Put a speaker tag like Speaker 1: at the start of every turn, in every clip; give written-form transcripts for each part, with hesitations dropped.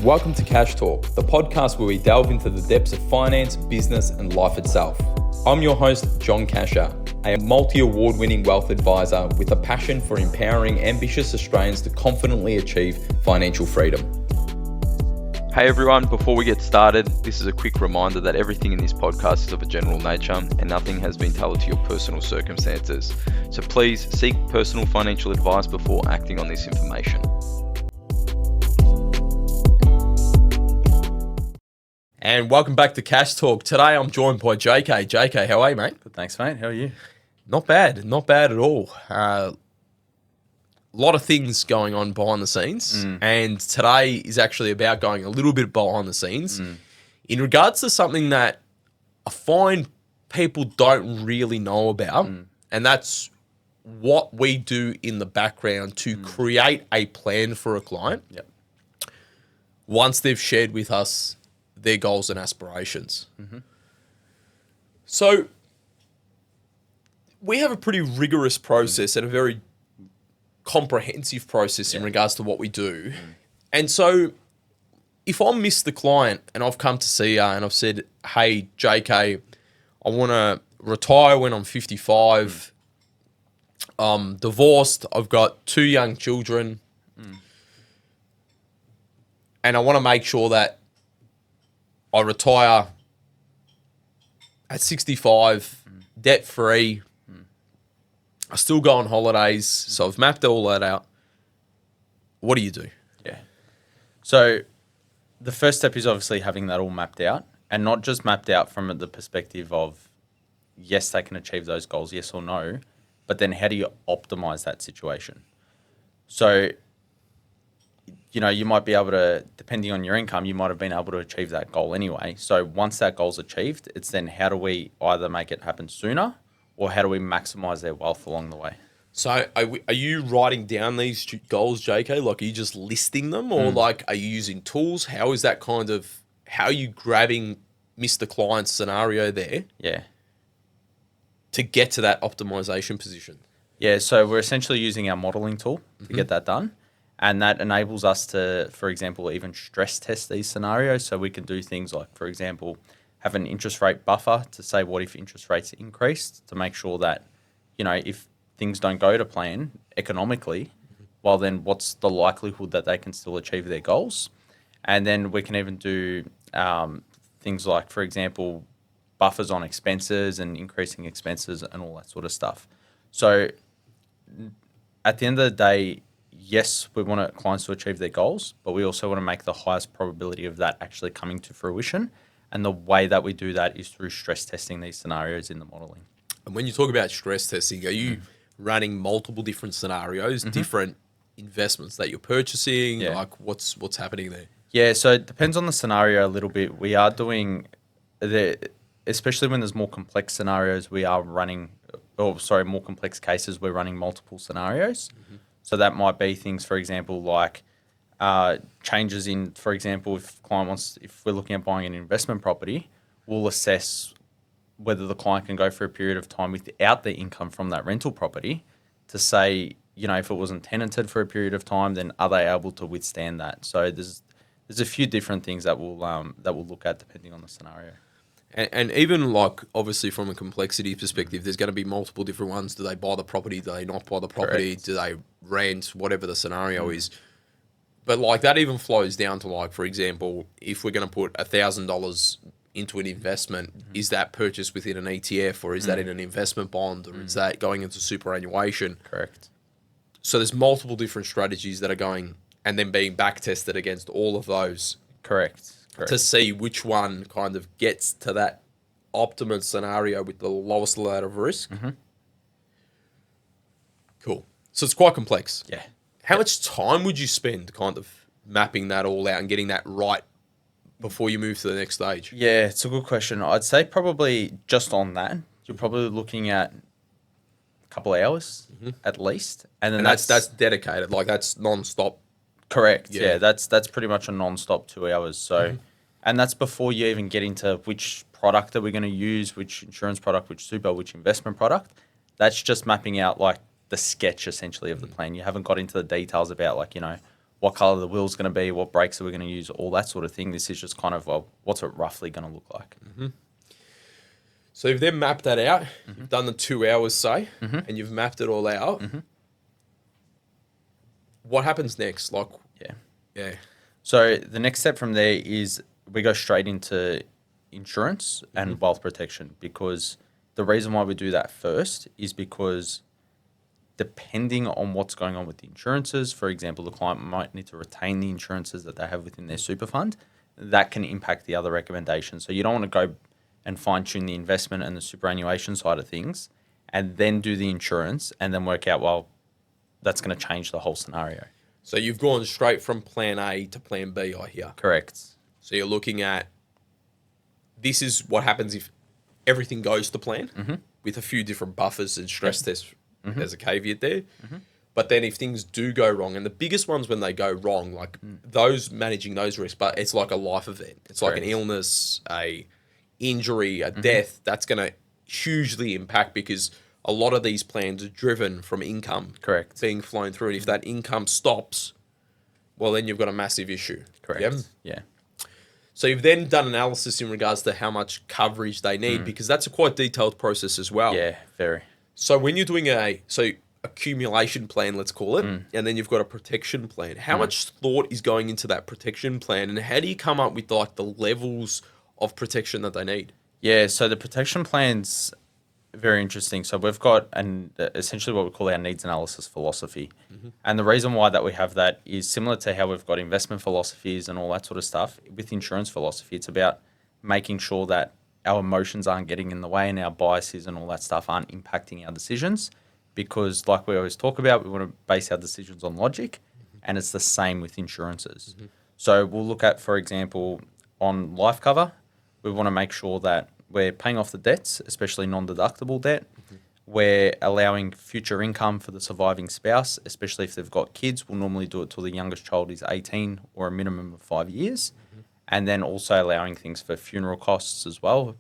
Speaker 1: Welcome to Cash Talk, the podcast where we delve into the depths of finance, business, and life itself. I'm your host, John Cachia, a multi-award-winning wealth advisor with a passion for empowering ambitious Australians to confidently achieve financial freedom. Hey everyone, before we get started, this is a quick reminder that everything in this podcast is of a general nature and nothing has been tailored to your personal circumstances. So please seek personal financial advice before acting on this information. And welcome back to Cash Talk. Today I'm joined by JK. JK, how are you, mate?
Speaker 2: Good, thanks, mate. How are you?
Speaker 1: Not bad at all. A lot of things going on behind the scenes, and today is actually about going a little bit behind the scenes in regards to something that I find people don't really know about, and that's what we do in the background to create a plan for a client once they've shared with us their goals and aspirations. So we have a pretty rigorous process and a very comprehensive process in regards to what we do. And so if I miss the client and I've come to see you and I've said, hey, JK, I want to retire when I'm 55, I'm divorced, I've got 2 young children, and I want to make sure that I retire at 65, debt-free. I still go on holidays, so I've mapped all that out. What do you do?
Speaker 2: Yeah. So the first step is obviously having that all mapped out, and not just mapped out from the perspective of, yes, they can achieve those goals, yes or no, but then how do you optimize that situation? So, you know, you might be able to, depending on your income, you might have been able to achieve that goal anyway. So once that goal's achieved, it's then how do we either make it happen sooner or how do we maximize their wealth along the way?
Speaker 1: So are you writing down these goals, JK? Like, are you just listing them, or like, are you using tools? How is that kind of, how are you grabbing Mr. Client's scenario there?
Speaker 2: Yeah.
Speaker 1: To get to that optimization position?
Speaker 2: Yeah, so we're essentially using our modeling tool to get that done. And that enables us to, for example, even stress test these scenarios. So we can do things like, for example, have an interest rate buffer to say what if interest rates increased, to make sure that, you know, if things don't go to plan economically, well, then what's the likelihood that they can still achieve their goals? And then we can even do things like, for example, buffers on expenses and increasing expenses and all that sort of stuff. So at the end of the day, yes, we want clients to achieve their goals, but we also want to make the highest probability of that actually coming to fruition. And the way that we do that is through stress testing these scenarios in the modeling.
Speaker 1: And when you talk about stress testing, are you running multiple different scenarios, different investments that you're purchasing?
Speaker 2: Yeah.
Speaker 1: Like, what's happening there?
Speaker 2: Yeah, so it depends on the scenario a little bit. We are doing, especially when there's more complex scenarios, we are running, more complex cases, we're running multiple scenarios. So that might be things, for example, like changes in, for example, if we're looking at buying an investment property, we'll assess whether the client can go for a period of time without the income from that rental property to say, you know, if it wasn't tenanted for a period of time, then are they able to withstand that? So there's a few different things that we'll look at depending on the scenario.
Speaker 1: And even like, obviously from a complexity perspective, there's going to be multiple different ones. Do they buy the property? Do they not buy the property?
Speaker 2: Correct.
Speaker 1: Do they rent? Whatever the scenario is. But like, that even flows down to, like, for example, if we're going to put $1,000 into an investment, is that purchased within an ETF, or is that in an investment bond, or is that going into superannuation?
Speaker 2: Correct.
Speaker 1: So there's multiple different strategies that are going and then being back tested against all of those.
Speaker 2: Correct.
Speaker 1: To see which one kind of gets to that optimum scenario with the lowest amount of risk. Cool. So it's quite complex.
Speaker 2: Yeah.
Speaker 1: How much time would you spend kind of mapping that all out and getting that right before you move to the next stage?
Speaker 2: Yeah, it's a good question. I'd say probably just on that, you're probably looking at a couple of hours at least. And then
Speaker 1: that's dedicated. Like, that's non-stop.
Speaker 2: Correct.
Speaker 1: Yeah.
Speaker 2: Yeah, that's pretty much a non-stop 2 hours. So, and that's before you even get into which product that we're going to use, which insurance product, which super, which investment product. That's just mapping out like the sketch essentially of the plan. You haven't got into the details about, like, you know, what color the wheel's going to be, what brakes are we going to use, all that sort of thing. This is just kind of, well, what's it roughly going to look like?
Speaker 3: So you've then mapped that out. You've done the 2 hours, say, and you've mapped it all out. What happens next? Like, yeah.
Speaker 2: So the next step from there is we go straight into insurance and wealth protection, because the reason why we do that first is because depending on what's going on with the insurances, for example, the client might need to retain the insurances that they have within their super fund. That can impact the other recommendations. So you don't want to go and fine tune the investment and the superannuation side of things and then do the insurance and then work out, well, that's going to change the whole scenario.
Speaker 3: So you've gone straight from plan A to plan B, I hear.
Speaker 2: Correct.
Speaker 3: So you're looking at, this is what happens if everything goes to plan, with a few different buffers and stress tests. There's a caveat there. But then if things do go wrong, and the biggest ones when they go wrong, like those managing those risks, but it's like a life event. It's like an illness, a injury, a death, that's going to hugely impact, because a lot of these plans are driven from income being flown through. And if that income stops, well, then you've got a massive issue.
Speaker 2: Yeah.
Speaker 3: So you've then done analysis in regards to how much coverage they need, because that's a quite detailed process as well.
Speaker 2: Yeah, very.
Speaker 3: So when you're doing accumulation plan, let's call it, and then you've got a protection plan, how much thought is going into that protection plan, and how do you come up with like the levels of protection that they need?
Speaker 2: Yeah, so the protection plan's very interesting. So we've got essentially what we call our needs analysis philosophy. And the reason why that we have that is similar to how we've got investment philosophies and all that sort of stuff. With insurance philosophy, it's about making sure that our emotions aren't getting in the way and our biases and all that stuff aren't impacting our decisions. Because like we always talk about, we want to base our decisions on logic, and it's the same with insurances. So we'll look at, for example, on life cover, we want to make sure that we're paying off the debts, especially non-deductible debt. We're allowing future income for the surviving spouse, especially if they've got kids. We'll normally do it till the youngest child is 18 or a minimum of 5 years. And then also allowing things for funeral costs as well.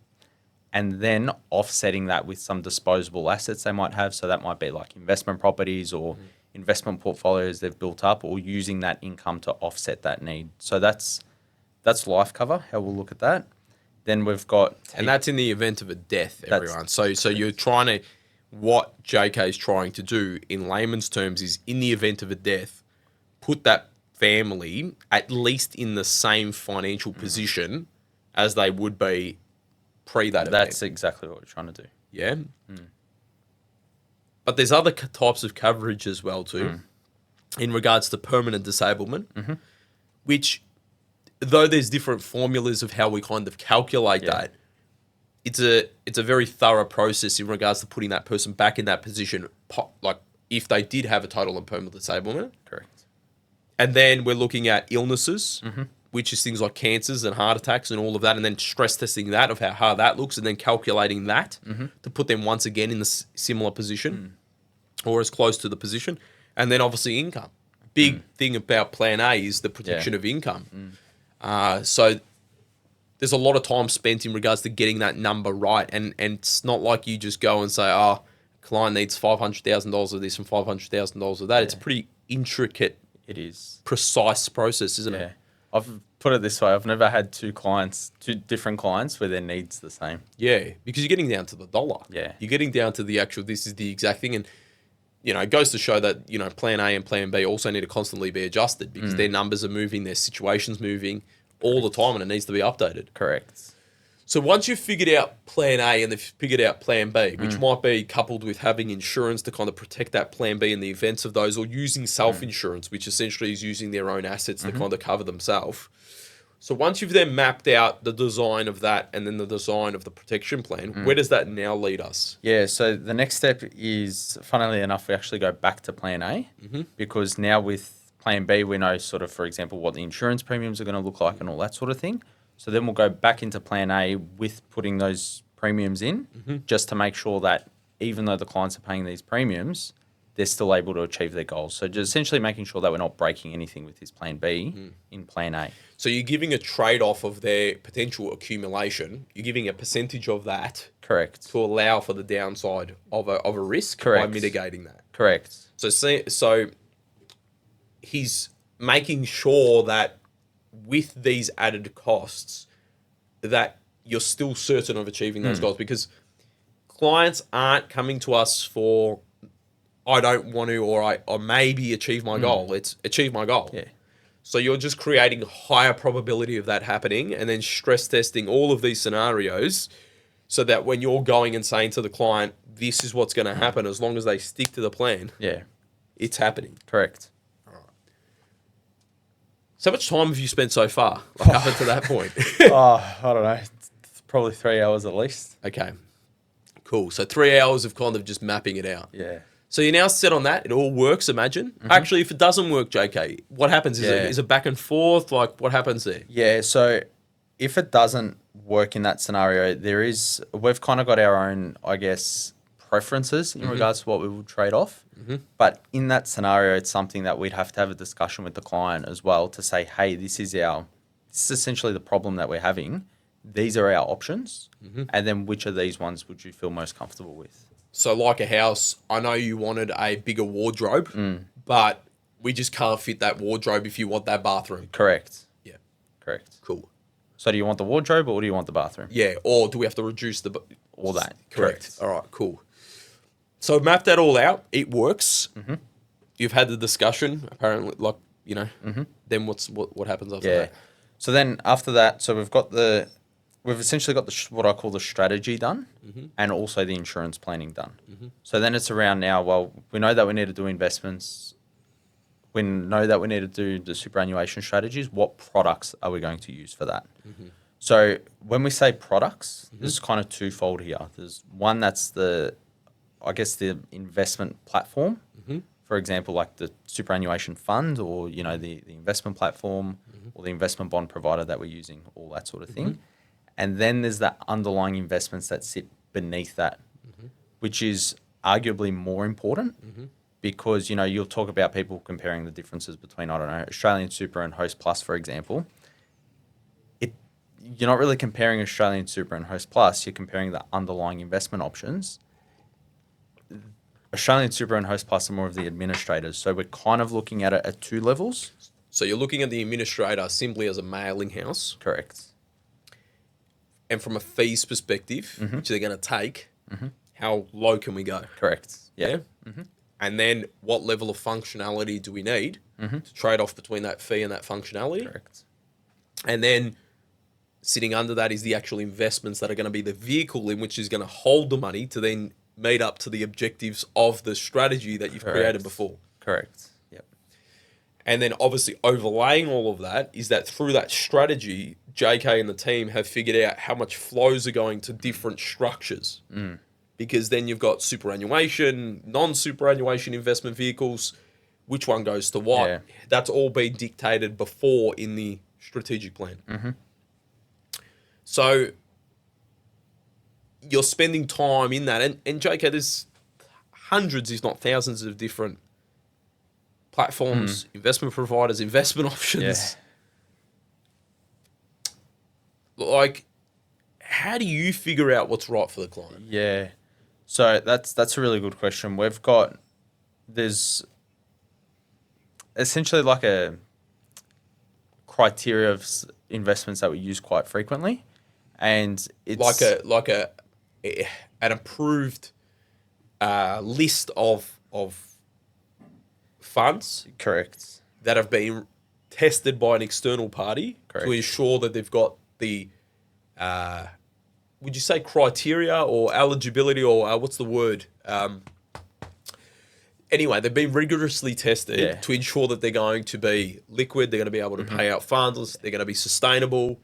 Speaker 2: And then offsetting that with some disposable assets they might have. So that might be like investment properties or investment portfolios they've built up, or using that income to offset that need. So that's life cover, how we'll look at that. Then we've got...
Speaker 3: And that's in the event of a death, everyone. So you're trying to... What JK is trying to do in layman's terms is, in the event of a death, put that family at least in the same financial position as they would be pre that event.
Speaker 2: That's exactly what we're trying to do.
Speaker 3: Yeah. But there's other types of coverage as well too, in regards to permanent disablement, which, though there's different formulas of how we kind of calculate that, it's a very thorough process in regards to putting that person back in that position, like if they did have a total and permanent disablement.
Speaker 2: Correct.
Speaker 3: And then we're looking at illnesses, which is things like cancers and heart attacks and all of that, and then stress testing that of how hard that looks, and then calculating that to put them once again in the similar position or as close to the position. And then obviously income. Big thing about Plan A is the protection of income. So there's a lot of time spent in regards to getting that number right, and it's not like you just go and say, oh, client needs $500,000 of this and $500,000 of that. It's a pretty intricate,
Speaker 2: it is
Speaker 3: precise process, isn't it?
Speaker 2: I've put it this way. I've never had two different clients where their needs the same.
Speaker 3: Yeah, because you're getting down to the dollar.
Speaker 2: Yeah.
Speaker 3: You're getting down to the actual, this is the exact thing. And, it goes to show that, Plan A and Plan B also need to constantly be adjusted, because their numbers are moving, their situation's moving all the time, and it needs to be updated.
Speaker 2: Correct.
Speaker 3: So once you've figured out Plan A and they've figured out Plan B, which might be coupled with having insurance to kind of protect that Plan B in the events of those, or using self-insurance, which essentially is using their own assets to kind of cover themselves. So once you've then mapped out the design of that and then the design of the protection plan, where does that now lead us?
Speaker 2: Yeah, so the next step is, funnily enough, we actually go back to Plan A, because now with Plan B, we know sort of, for example, what the insurance premiums are going to look like and all that sort of thing. So then we'll go back into Plan A with putting those premiums in, just to make sure that even though the clients are paying these premiums, they're still able to achieve their goals. So just essentially making sure that we're not breaking anything with this Plan B in Plan A.
Speaker 3: So you're giving a trade-off of their potential accumulation. You're giving a percentage of that.
Speaker 2: Correct.
Speaker 3: To allow for the downside of a risk.
Speaker 2: Correct.
Speaker 3: By mitigating that.
Speaker 2: Correct.
Speaker 3: So he's making sure that with these added costs, that you're still certain of achieving those goals, because clients aren't coming to us for, I don't want to, or maybe achieve my goal. It's achieve my goal.
Speaker 2: Yeah.
Speaker 3: So you're just creating a higher probability of that happening, and then stress testing all of these scenarios so that when you're going and saying to the client, this is what's going to happen, as long as they stick to the plan,
Speaker 2: Yeah.
Speaker 3: it's happening.
Speaker 2: Correct.
Speaker 3: So much time have you spent so far, like up until that point?
Speaker 2: I don't know. It's probably 3 hours at least.
Speaker 3: Okay, cool. So 3 hours of kind of just mapping it out.
Speaker 2: Yeah.
Speaker 3: So you're now set on that. It all works, imagine. Actually, if it doesn't work, JK, what happens? Is it back and forth? Like, what happens there?
Speaker 2: Yeah. So if it doesn't work in that scenario, we've kind of got our own, I guess, preferences in regards to what we will trade off. But in that scenario, it's something that we'd have to have a discussion with the client as well to say, hey, this is essentially the problem that we're having. These are our options. And then which of these ones would you feel most comfortable with?
Speaker 3: So like a house, I know you wanted a bigger wardrobe, but we just can't fit that wardrobe if you want that bathroom.
Speaker 2: Correct.
Speaker 3: Yeah.
Speaker 2: Correct.
Speaker 3: Cool.
Speaker 2: So do you want the wardrobe or do you want the bathroom?
Speaker 3: Yeah. Or do we have to reduce the...
Speaker 2: All that.
Speaker 3: Correct. All right, cool. So map that all out. It works. You've had the discussion, apparently, like, then what happens after that?
Speaker 2: So then after that, so we've essentially got what I call the strategy done and also the insurance planning done. So then it's around now, well, we know that we need to do investments. We know that we need to do the superannuation strategies. What products are we going to use for that? So when we say products, there's kind of twofold here. There's one that's the investment platform. For example, like the superannuation fund or, the investment platform or the investment bond provider that we're using, all that sort of thing. And then there's that underlying investments that sit beneath that, which is arguably more important because, you'll talk about people comparing the differences between, I don't know, Australian Super and Host Plus, for example. You're not really comparing Australian Super and Host Plus, you're comparing the underlying investment options. Australian Super and Host Plus are more of the administrators. So we're kind of looking at it at two levels.
Speaker 3: So you're looking at the administrator simply as a mailing house.
Speaker 2: Correct.
Speaker 3: And from a fees perspective, which they're going to take, how low can we go?
Speaker 2: Correct. Yeah.
Speaker 3: And then what level of functionality do we need to trade off between that fee and that functionality?
Speaker 2: Correct.
Speaker 3: And then sitting under that is the actual investments that are going to be the vehicle in which is going to hold the money to then meet up to the objectives of the strategy that you've created before.
Speaker 2: Correct. Yep.
Speaker 3: And then obviously overlaying all of that is that through that strategy, JK and the team have figured out how much flows are going to different structures. Because then you've got superannuation, non-superannuation investment vehicles, which one goes to what.
Speaker 2: Yeah. That's
Speaker 3: all been dictated before in the strategic plan. So you're spending time in that. And JK, there's hundreds, if not thousands, of different platforms, investment providers, investment options. Like, how do you figure out what's right for the client?
Speaker 2: Yeah. So that's a really good question. There's essentially like a criteria of investments that we use quite frequently. And it's
Speaker 3: an approved list of funds.
Speaker 2: Correct.
Speaker 3: That have been tested by an external party.
Speaker 2: Correct.
Speaker 3: To ensure that they've got the, would you say criteria or eligibility or what's the word? Anyway, they've been rigorously tested to ensure that they're going to be liquid, they're going to be able to pay out funds, they're going to be sustainable.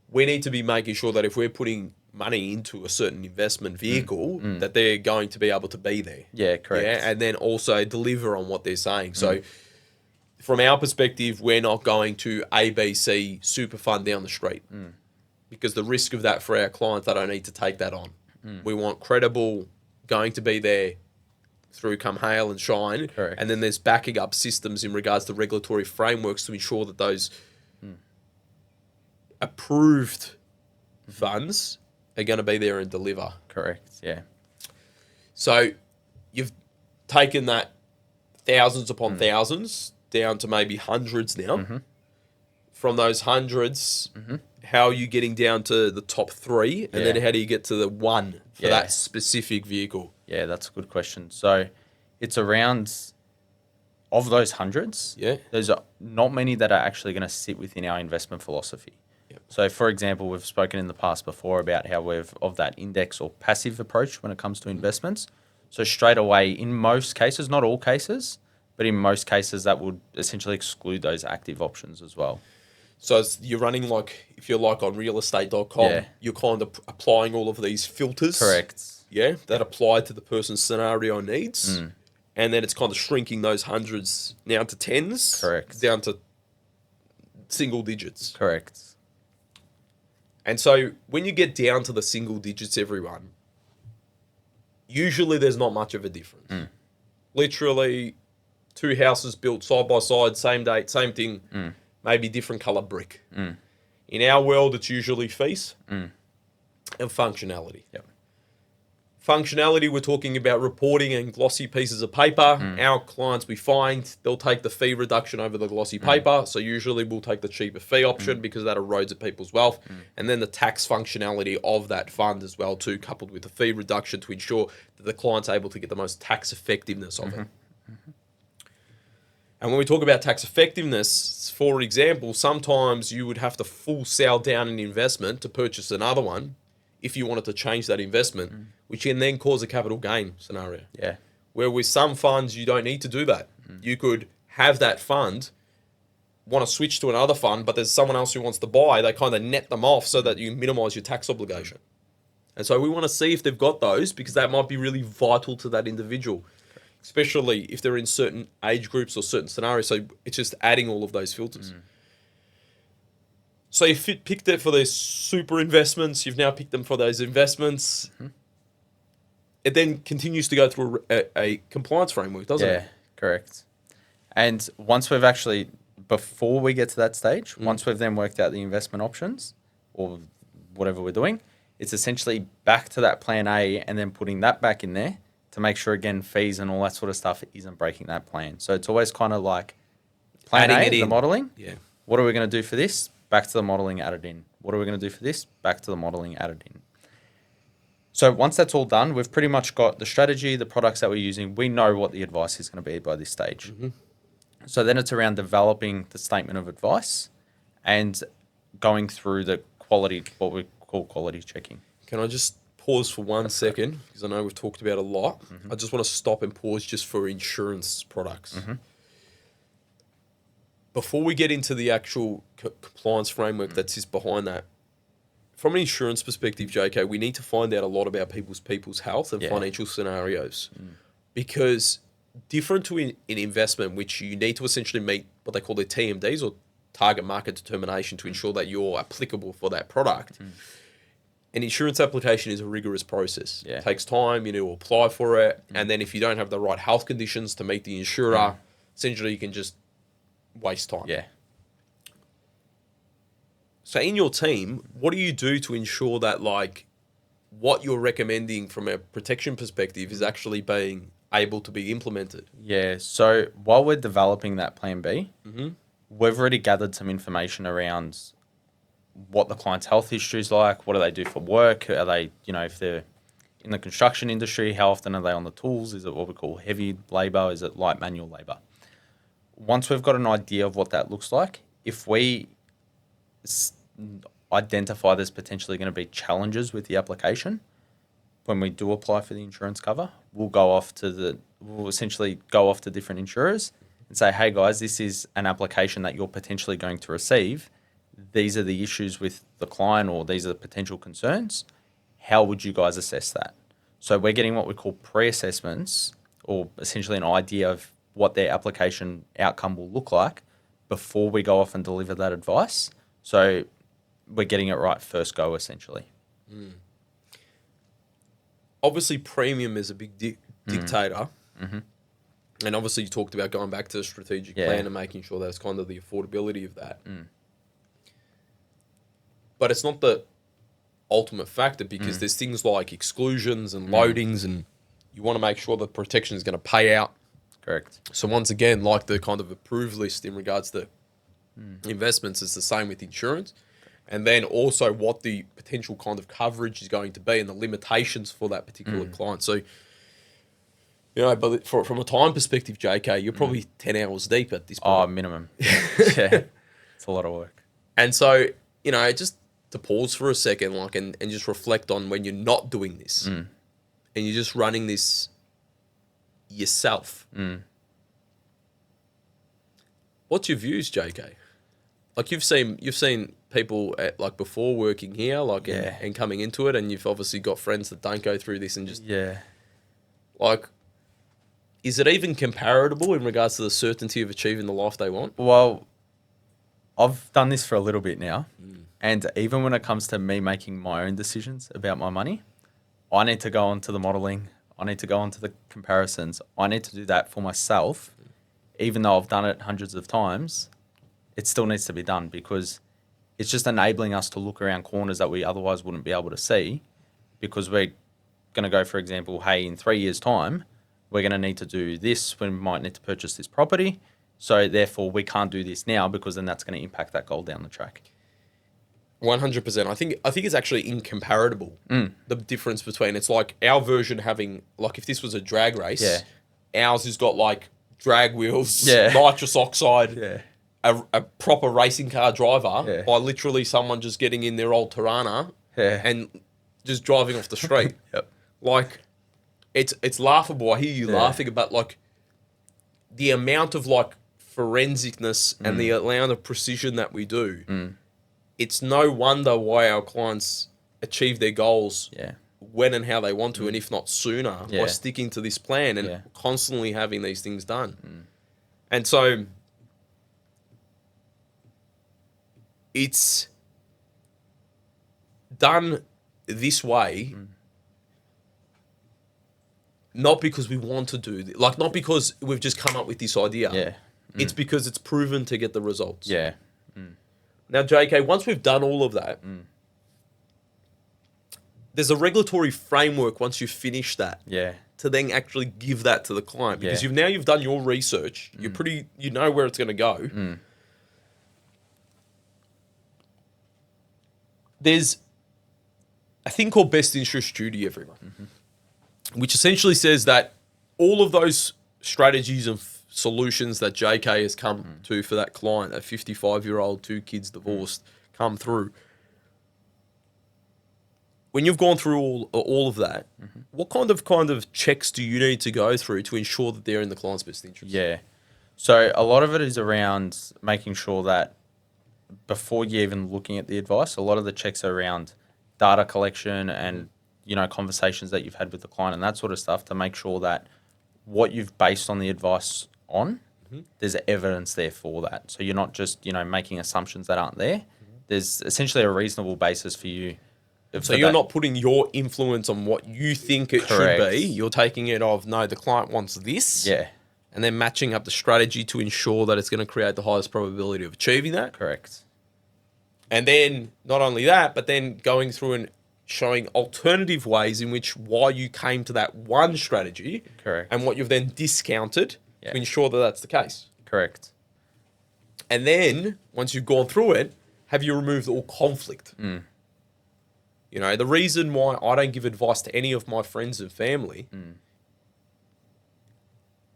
Speaker 3: We need to be making sure that if we're putting money into a certain investment vehicle, that they're going to be able to be there.
Speaker 2: Yeah, correct.
Speaker 3: Yeah, and then also deliver on what they're saying. So from our perspective, we're not going to ABC super fund down the street because the risk of that for our clients, they don't need to take that on. We want credible, going to be there through come hail and shine.
Speaker 2: Correct.
Speaker 3: And then there's backing up systems in regards to regulatory frameworks to ensure that those approved funds are going to be there and deliver.
Speaker 2: Correct, yeah.
Speaker 3: So you've taken that thousands upon thousands down to maybe hundreds now.
Speaker 2: Mm-hmm.
Speaker 3: From those hundreds, how are you getting down to the top 3? And then how do you get to the 1 for that specific vehicle?
Speaker 2: Yeah, that's a good question. So it's around, of those hundreds, there's not many that are actually going to sit within our investment philosophy.
Speaker 3: Yep.
Speaker 2: So, for example, we've spoken in the past before about how we've of that index or passive approach when it comes to investments. So straight away, in most cases, not all cases, but in most cases, that would essentially exclude those active options as well.
Speaker 3: So you're running like, if you're like on realestate.com, you're kind of applying all of these filters.
Speaker 2: Correct.
Speaker 3: Yeah, that apply to the person's scenario needs. And then it's kind of shrinking those hundreds down to tens.
Speaker 2: Correct.
Speaker 3: Down to single digits.
Speaker 2: Correct.
Speaker 3: And so when you get down to the single digits, everyone, usually there's not much of a difference. Literally 2 houses built side by side, same date, same thing, maybe different color brick. In our world, it's usually fees and functionality.
Speaker 2: Yep.
Speaker 3: Functionality, we're talking about reporting and glossy pieces of paper. Our clients, we find they'll take the fee reduction over the glossy paper. So usually we'll take the cheaper fee option because that erodes at people's wealth. And then the tax functionality of that fund as well too, coupled with the fee reduction to ensure that the client's able to get the most tax effectiveness of it. And when we talk about tax effectiveness, for example, sometimes you would have to full sell down an investment to purchase another one if you wanted to change that investment, which can then cause a capital gain scenario.
Speaker 2: Yeah.
Speaker 3: Where with some funds, you don't need to do that. You could have that fund, want to switch to another fund, but there's someone else who wants to buy. They kind of net them off so that you minimize your tax obligation. And so we want to see if they've got those because that might be really vital to that individual, especially if they're in certain age groups or certain scenarios. So it's just adding all of those filters. So you picked it for those super investments. You've now picked them for those investments. It then continues to go through a compliance framework, doesn't it?
Speaker 2: Yeah, correct. And once we've actually, before we get to that stage, once we've then worked out the investment options or whatever we're doing, it's essentially back to that plan A and then putting that back in there to make sure, again, fees and all that sort of stuff isn't breaking that plan. So it's always kind of like plan
Speaker 3: Adding
Speaker 2: A, the modeling.
Speaker 3: Yeah.
Speaker 2: What are we going to do for this? Back to the modeling, add it in. What are we going to do for this? Back to the modeling, add it in. So once that's all done, we've pretty much got the strategy, the products that we're using. We know what the advice is going to be by this stage. So then it's around developing the statement of advice and going through the quality, what we call quality checking.
Speaker 3: Can I just pause for 1 second? Because I know we've talked about a lot. I just want to stop and pause just for insurance products. Before we get into the actual compliance framework that sits behind that, from an insurance perspective, JK, we need to find out a lot about people's health and financial scenarios. Because different to in investment, which you need to essentially meet what they call their TMDs or target market determination to ensure that you're applicable for that product. An insurance application is a rigorous process. It takes time, you need to apply for it. And then if you don't have the right health conditions to meet the insurer, essentially you can just waste time. So in your team, what do you do to ensure that like what you're recommending from a protection perspective is actually being able to be implemented?
Speaker 2: Yeah. So while we're developing that plan B, we've already gathered some information around what the client's health history is like, what do they do for work, are they, if they're in the construction industry, how often are they on the tools? Is it what we call heavy labor? Is it light manual labor? Once we've got an idea of what that looks like, if we identify there's potentially going to be challenges with the application, when we do apply for the insurance cover, we'll essentially go off to different insurers and say, hey guys, this is an application that you're potentially going to receive. These are the issues with the client or these are the potential concerns. How would you guys assess that? So we're getting what we call pre-assessments or essentially an idea of what their application outcome will look like before we go off and deliver that advice. So we're getting it right first go, essentially.
Speaker 3: Obviously, premium is a big dictator. And obviously, you talked about going back to the strategic plan and making sure that's kind of the affordability of that. But it's not the ultimate factor because there's things like exclusions and loadings and you want to make sure the protection is going to pay out
Speaker 2: Correct.
Speaker 3: So once again, like the kind of approved list in regards to investments, it's the same with insurance. And then also what the potential kind of coverage is going to be and the limitations for that particular client. So, but from a time perspective, JK, you're probably 10 hours deep at this point.
Speaker 2: Oh, minimum. Yeah. It's a lot of work.
Speaker 3: And so, just to pause for a second, and just reflect on when you're not doing this and you're just running this yourself. What's your views, JK? Like you've seen people before working here, and coming into it, and you've obviously got friends that don't go through this and just is it even comparable in regards to the certainty of achieving the life they want?
Speaker 2: Well, I've done this for a little bit now, and even when it comes to me making my own decisions about my money, I need to go onto the modeling. I need to go onto the comparisons. I need to do that for myself, even though I've done it hundreds of times. It still needs to be done because it's just enabling us to look around corners that we otherwise wouldn't be able to see, because we're going to go, for example, hey, in 3 years' time, we're going to need to do this. We might need to purchase this property. So therefore, we can't do this now because then that's going to impact that goal down the track.
Speaker 3: 100%. I think it's actually incomparable. The difference between, it's like our version having, like if this was a drag race, ours has got like drag wheels, nitrous oxide, a proper racing car driver, by literally someone just getting in their old Tirana and just driving off the street. Like it's laughable. I hear you laughing about like the amount of like forensicness and the amount of precision that we do. It's no wonder why our clients achieve their goals when and how they want to, and if not sooner, by sticking to this plan and constantly having these things done. And so it's done this way, not because we want to do it, like not because we've just come up with this idea. It's because it's proven to get the results. Now, JK, once we've done all of that, there's a regulatory framework once you finish that to then actually give that to the client, because you've done your research. You know where it's going to go. There's a thing called best interest duty, everyone, which essentially says that all of those strategies and solutions that JK has come to for that client, a 55-year-old, 2 kids divorced, come through. When you've gone through all of that, what kind of checks do you need to go through to ensure that they're in the client's best interest?
Speaker 2: So a lot of it is around making sure that before you're even looking at the advice, a lot of the checks are around data collection and conversations that you've had with the client and that sort of stuff, to make sure that what you've based on the advice on, there's evidence there for that. So you're not just, making assumptions that aren't there. There's essentially a reasonable basis for you.
Speaker 3: So you're not putting your influence on what you think it should be. You're taking it of, no, the client wants this. And then matching up the strategy to ensure that it's going to create the highest probability of achieving that.
Speaker 2: Correct.
Speaker 3: And then not only that, but then going through and showing alternative ways in which why you came to that one strategy.
Speaker 2: Correct.
Speaker 3: And what you've then discounted to ensure that that's the case.
Speaker 2: Correct.
Speaker 3: And then once you've gone through it, have you removed all conflict? The reason why I don't give advice to any of my friends and family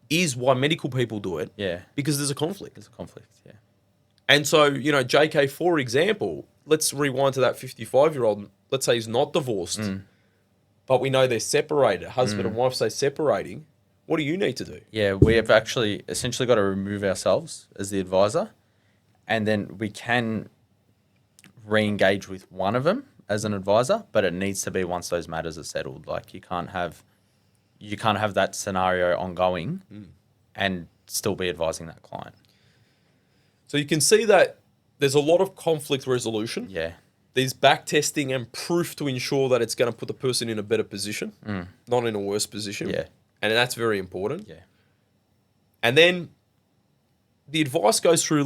Speaker 3: is why medical people do it. Because there's a conflict. And so, JK, for example, let's rewind to that 55-year-old. Let's say he's not divorced, but we know they're separated. Husband and wife say separating. What do you need to do?
Speaker 2: We have actually essentially got to remove ourselves as the advisor, and then we can re-engage with one of them as an advisor, but it needs to be once those matters are settled. Like you can't have that scenario ongoing and still be advising that client.
Speaker 3: So you can see that there's a lot of conflict resolution. There's back testing and proof to ensure that it's going to put the person in a better position, not in a worse position. And that's very important. And then the advice goes through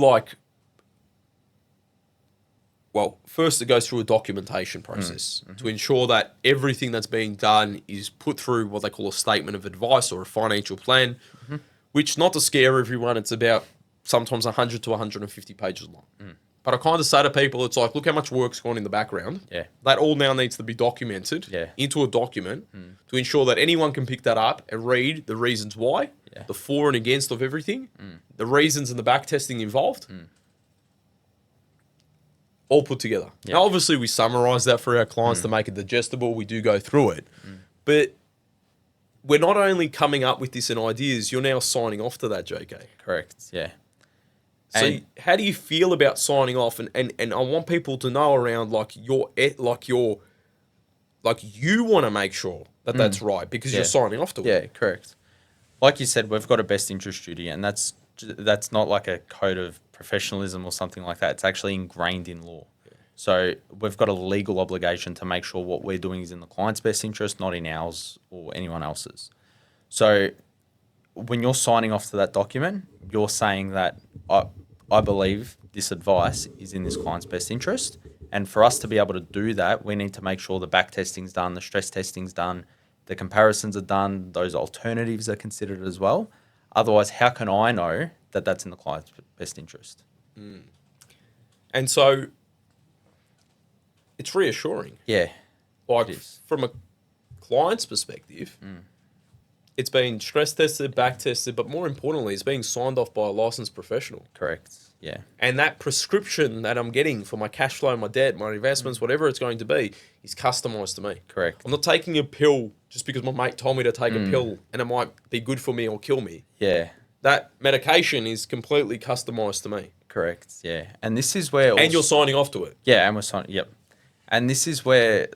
Speaker 3: first it goes through a documentation process to ensure that everything that's being done is put through what they call a statement of advice or a financial plan, which, not to scare everyone, it's about sometimes 100 to 150 pages long. But I kind of say to people, it's like, look how much work's gone in the background.
Speaker 2: Yeah.
Speaker 3: That all now needs to be documented into a document to ensure that anyone can pick that up and read the reasons why, the for and against of everything, the reasons and the back testing involved, all put together. Now, obviously, we summarize that for our clients to make it digestible. We do go through it. But we're not only coming up with this in ideas, you're now signing off to that, JK.
Speaker 2: Correct. Yeah.
Speaker 3: So how do you feel about signing off? And I want people to know around you want to make sure that that's right because you're signing off to it.
Speaker 2: Yeah, correct. Like you said, we've got a best interest duty, and that's not like a code of professionalism or something like that. It's actually ingrained in law. So we've got a legal obligation to make sure what we're doing is in the client's best interest, not in ours or anyone else's. So when you're signing off to that document, you're saying that I believe this advice is in this client's best interest. And for us to be able to do that, we need to make sure the back testing's done, the stress testing's done, the comparisons are done, those alternatives are considered as well. Otherwise, how can I know that that's in the client's best interest?
Speaker 3: And so it's reassuring.
Speaker 2: Yeah.
Speaker 3: Like from a client's perspective, it's been stress tested, back tested, but more importantly, it's being signed off by a licensed professional.
Speaker 2: Correct. Yeah.
Speaker 3: And that prescription that I'm getting for my cash flow, my debt, my investments, whatever it's going to be, is customized to me.
Speaker 2: Correct.
Speaker 3: I'm not taking a pill just because my mate told me to take a pill and it might be good for me or kill me.
Speaker 2: Yeah.
Speaker 3: That medication is completely customized to me.
Speaker 2: Correct. Yeah. And this is where...
Speaker 3: And you're signing off to it.
Speaker 2: Yeah, and we're signing... Yep. And this is where,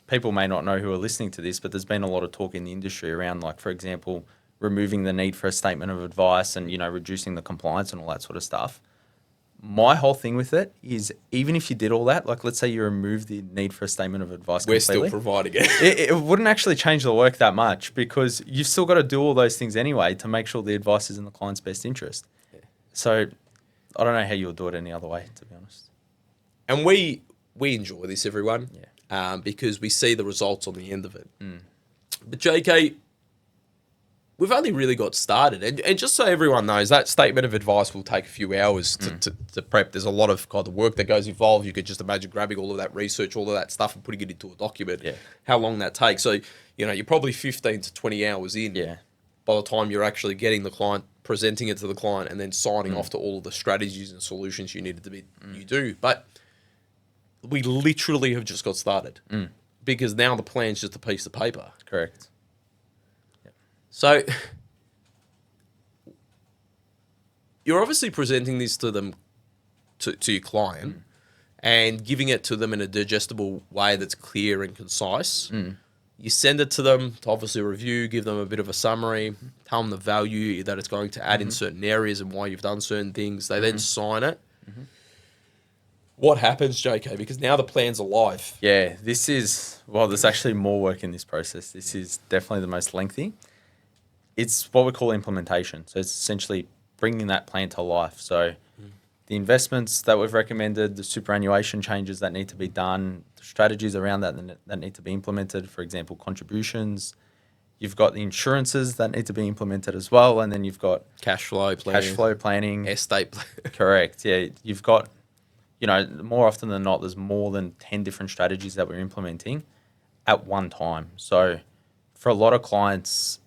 Speaker 2: people may not know who are listening to this, but there's been a lot of talk in the industry around, for example, removing the need for a statement of advice and, reducing the compliance and all that sort of stuff. My whole thing with it is, even if you did all that, let's say you remove the need for a statement of advice
Speaker 3: We're
Speaker 2: completely,
Speaker 3: still providing it.
Speaker 2: it wouldn't actually change the work that much because you've still got to do all those things anyway to make sure the advice is in the client's best interest. Yeah. So I don't know how you would do it any other way, to be honest.
Speaker 3: And we enjoy this, everyone, because we see the results on the end of it. But JK, we've only really got started. And just so everyone knows, that statement of advice will take a few hours to prep. There's a lot of kind of work that goes involved. You could just imagine grabbing all of that research, all of that stuff and putting it into a document, how long that takes. So, you're probably 15 to 20 hours in by the time you're actually getting the client, presenting it to the client, and then signing off to all of the strategies and solutions you needed to be, you do. But we literally have just got started because now the plan's just a piece of paper.
Speaker 2: Correct.
Speaker 3: Yep. So you're obviously presenting this to them, to your client, and giving it to them in a digestible way that's clear and concise. You send it to them to obviously review, give them a bit of a summary, tell them the value that it's going to add in certain areas and why you've done certain things. They then sign it. What happens, JK? Because now the plan's alive.
Speaker 2: Yeah, there's actually more work in this process. This is definitely the most lengthy. It's what we call implementation. So it's essentially bringing that plan to life. So the investments that we've recommended, the superannuation changes that need to be done, the strategies around that need to be implemented, for example, contributions. You've got the insurances that need to be implemented as well. And then you've got
Speaker 3: Cash flow planning.
Speaker 2: Estate planning. Correct. Yeah, you've got... more often than not, there's more than 10 different strategies that we're implementing at one time. So for a lot of clients,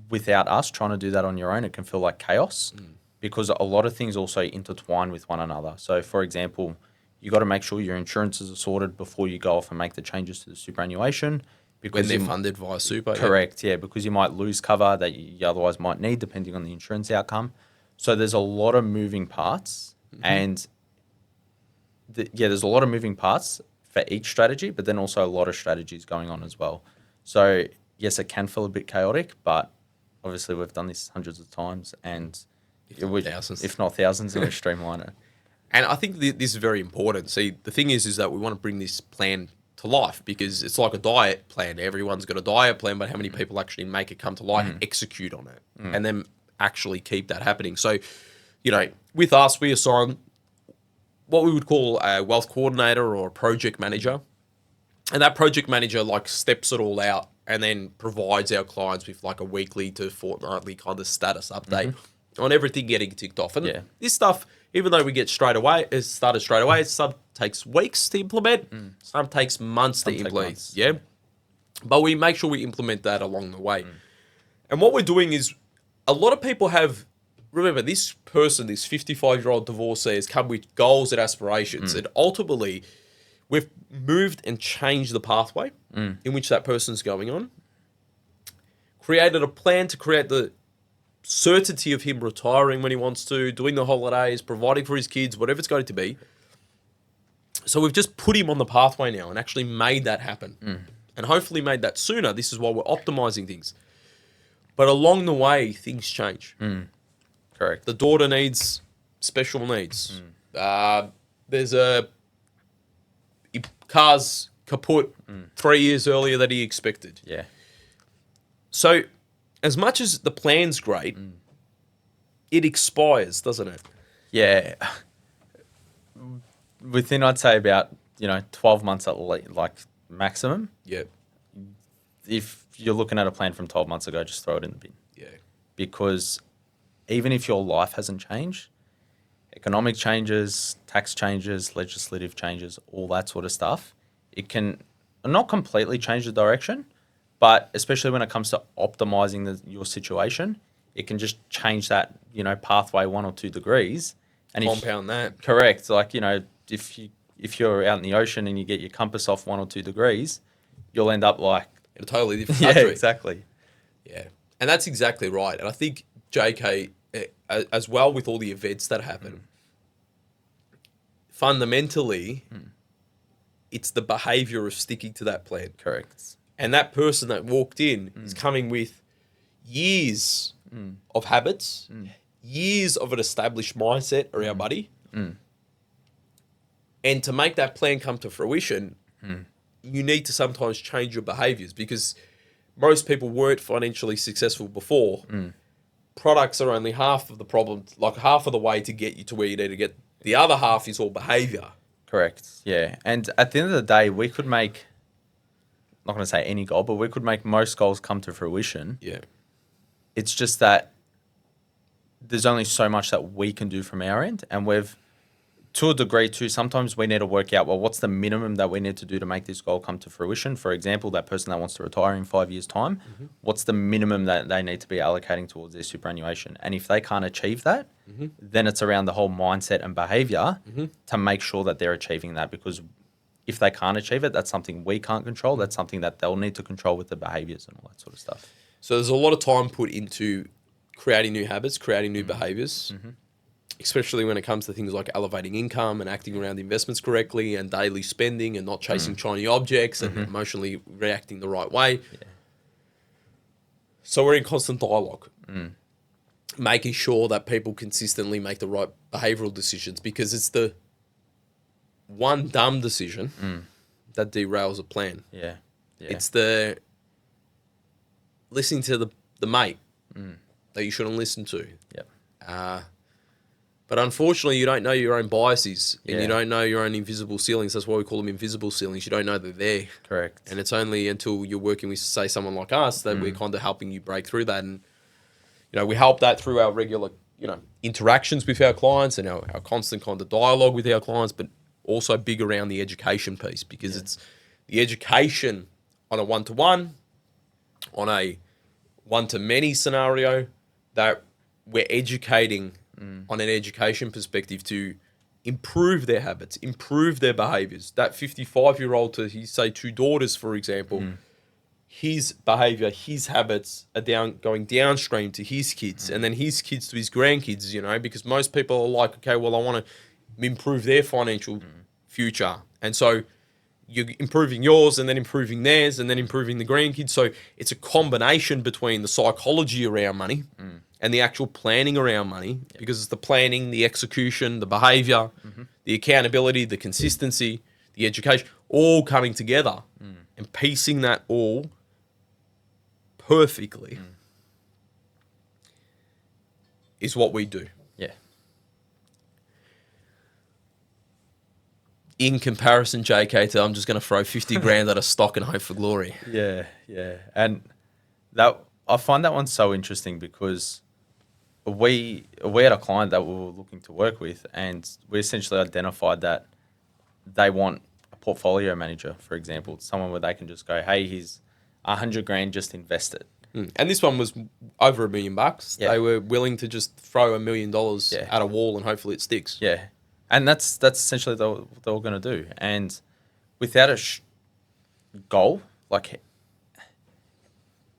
Speaker 2: without us trying to do that on your own, it can feel like chaos because a lot of things also intertwine with one another. So for example, you got to make sure your insurances are sorted before you go off and make the changes to the superannuation.
Speaker 3: Because when they're funded via super.
Speaker 2: Correct, yeah, because you might lose cover that you otherwise might need depending on the insurance outcome. So there's a lot of moving parts and... there's a lot of moving parts for each strategy, but then also a lot of strategies going on as well. So yes, it can feel a bit chaotic, but obviously we've done this hundreds of times and if not thousands, and we streamline it.
Speaker 3: And I think this is very important. See, the thing is that we want to bring this plan to life because it's like a diet plan. Everyone's got a diet plan, but how many people actually make it come to life and execute on it and then actually keep that happening? So, with us, we assign what we would call a wealth coordinator or a project manager. And that project manager steps it all out and then provides our clients with like a weekly to fortnightly kind of status update on everything getting ticked off. And this stuff, even though we get it started straight away, some takes weeks to implement, some takes months to implement. Yeah. But we make sure we implement that along the way. And what we're doing is a lot of people remember, this person, this 55-year-old divorcee, has come with goals and aspirations. And ultimately, we've moved and changed the pathway in which that person's going on. Created a plan to create the certainty of him retiring when he wants to, doing the holidays, providing for his kids, whatever it's going to be. So we've just put him on the pathway now and actually made that happen. And hopefully made that sooner. This is why we're optimizing things. But along the way, things change.
Speaker 2: Correct.
Speaker 3: The daughter needs special needs. There's car's kaput 3 years earlier than he expected.
Speaker 2: Yeah.
Speaker 3: So as much as the plan's great, it expires, doesn't it?
Speaker 2: Yeah. Within, I'd say, about 12 months at least, like maximum.
Speaker 3: Yeah.
Speaker 2: If you're looking at a plan from 12 months ago, just throw it in the bin.
Speaker 3: Yeah.
Speaker 2: Because even if your life hasn't changed, economic changes, tax changes, legislative changes, all that sort of stuff, it can not completely change the direction, but especially when it comes to optimizing your situation, it can just change that, pathway 1 or 2 degrees. And
Speaker 3: Compound that.
Speaker 2: Correct. Like, if you're out in the ocean and you get your compass off 1 or 2 degrees, you'll end up like
Speaker 3: In a totally different country.
Speaker 2: Yeah, exactly.
Speaker 3: Yeah. And that's exactly right. And I think, JK, as well with all the events that happen, fundamentally, it's the behavior of sticking to that plan.
Speaker 2: Correct.
Speaker 3: And that person that walked in is coming with years of habits, years of an established mindset around money. And to make that plan come to fruition, you need to sometimes change your behaviors, because most people weren't financially successful before. Products are only half of the problem, like half of the way to get you to where you need to get. The other half is all behavior.
Speaker 2: Correct. Yeah. And at the end of the day, we could make, not going to say any goal, but we could make most goals come to fruition.
Speaker 3: Yeah.
Speaker 2: It's just that there's only so much that we can do from our end. And to a degree too, sometimes we need to work out, well, what's the minimum that we need to do to make this goal come to fruition? For example, that person that wants to retire in 5 years' time, what's the minimum that they need to be allocating towards their superannuation? And if they can't achieve that, then it's around the whole mindset and behavior to make sure that they're achieving that. Because if they can't achieve it, that's something we can't control. That's something that they'll need to control with the behaviors and all that sort of stuff.
Speaker 3: So there's a lot of time put into creating new habits, creating new behaviors. Especially when it comes to things like elevating income and acting around investments correctly and daily spending and not chasing shiny objects and emotionally reacting the right way. Yeah. So we're in constant dialogue, making sure that people consistently make the right behavioral decisions, because it's the one dumb decision that derails a plan.
Speaker 2: Yeah.
Speaker 3: It's the listening to the mate that you shouldn't listen to.
Speaker 2: Yep.
Speaker 3: But unfortunately, you don't know your own biases and you don't know your own invisible ceilings. That's why we call them invisible ceilings. You don't know they're there.
Speaker 2: Correct.
Speaker 3: And it's only until you're working with, say, someone like us that we're kind of helping you break through that. And, we help that through our regular, interactions with our clients and our constant kind of dialogue with our clients, but also big around the education piece, because it's the education on a one-to-one, on a one-to-many scenario, that we're educating on an education perspective to improve their habits, improve their behaviors. That 55-year-old to his, say, 2 daughters, for example, his behavior, his habits are going downstream to his kids and then his kids to his grandkids, because most people are like, okay, well, I want to improve their financial future. And so you're improving yours and then improving theirs and then improving the grandkids. So it's a combination between the psychology around money and the actual planning around money, because it's the planning, the execution, the behavior, the accountability, the consistency, the education, all coming together and piecing that all perfectly is what we do.
Speaker 2: Yeah.
Speaker 3: in comparison, JK, to I'm just going to throw 50 grand at a stock and hope for glory.
Speaker 2: Yeah, yeah. And that I find that one so interesting because we had a client that we were looking to work with, and we essentially identified that they want a portfolio manager, for example, someone where they can just go, hey, here's 100 grand, just invest it.
Speaker 3: And this one was over $1 million.
Speaker 2: Yeah.
Speaker 3: They were willing to just throw $1 million
Speaker 2: Yeah.
Speaker 3: at a wall and hopefully it sticks.
Speaker 2: Yeah. And that's essentially what they were going to do. And without a goal, like,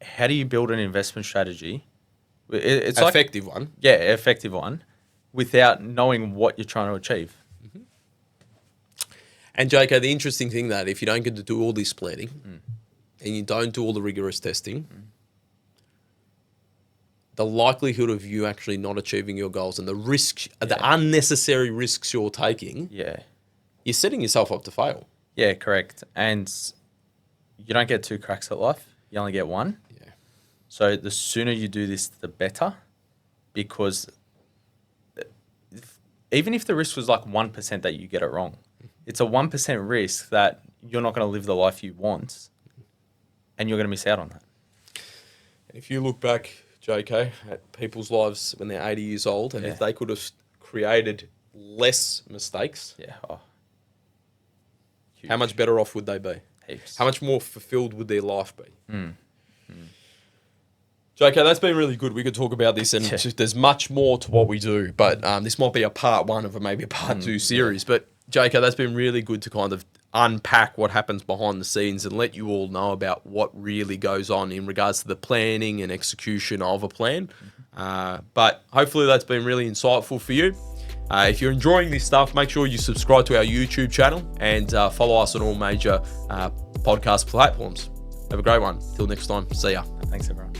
Speaker 2: how do you build an investment strategy? It's like,
Speaker 3: Effective one.
Speaker 2: yeah, effective one, without knowing what you're trying to achieve.
Speaker 3: And JK, the interesting thing that if you don't get to do all this planning and you don't do all the rigorous testing, the likelihood of you actually not achieving your goals and the risks, the unnecessary risks you're taking,
Speaker 2: Yeah.
Speaker 3: you're setting yourself up to fail.
Speaker 2: Yeah, correct. And you don't get 2 cracks at life. You only get 1.
Speaker 3: Yeah.
Speaker 2: So the sooner you do this, the better, because even if the risk was like 1% that you get it wrong, it's a 1% risk that you're not going to live the life you want, and you're going to miss out on that.
Speaker 3: And if you look back, JK, at people's lives when they're 80 years old, and if they could have created less mistakes,
Speaker 2: Yeah. Oh,
Speaker 3: how much better off would they be?
Speaker 2: heaps.
Speaker 3: How much more fulfilled would their life be? JK, that's been really good. We could talk about this, and there's much more to what we do, but this might be a part 1 of maybe a part 2 series. But JK, that's been really good to kind of unpack what happens behind the scenes and let you all know about what really goes on in regards to the planning and execution of a plan. But hopefully that's been really insightful for you. If you're enjoying this stuff, make sure you subscribe to our YouTube channel and follow us on all major podcast platforms. Have a great one. Till next time. See ya.
Speaker 2: Thanks, everyone.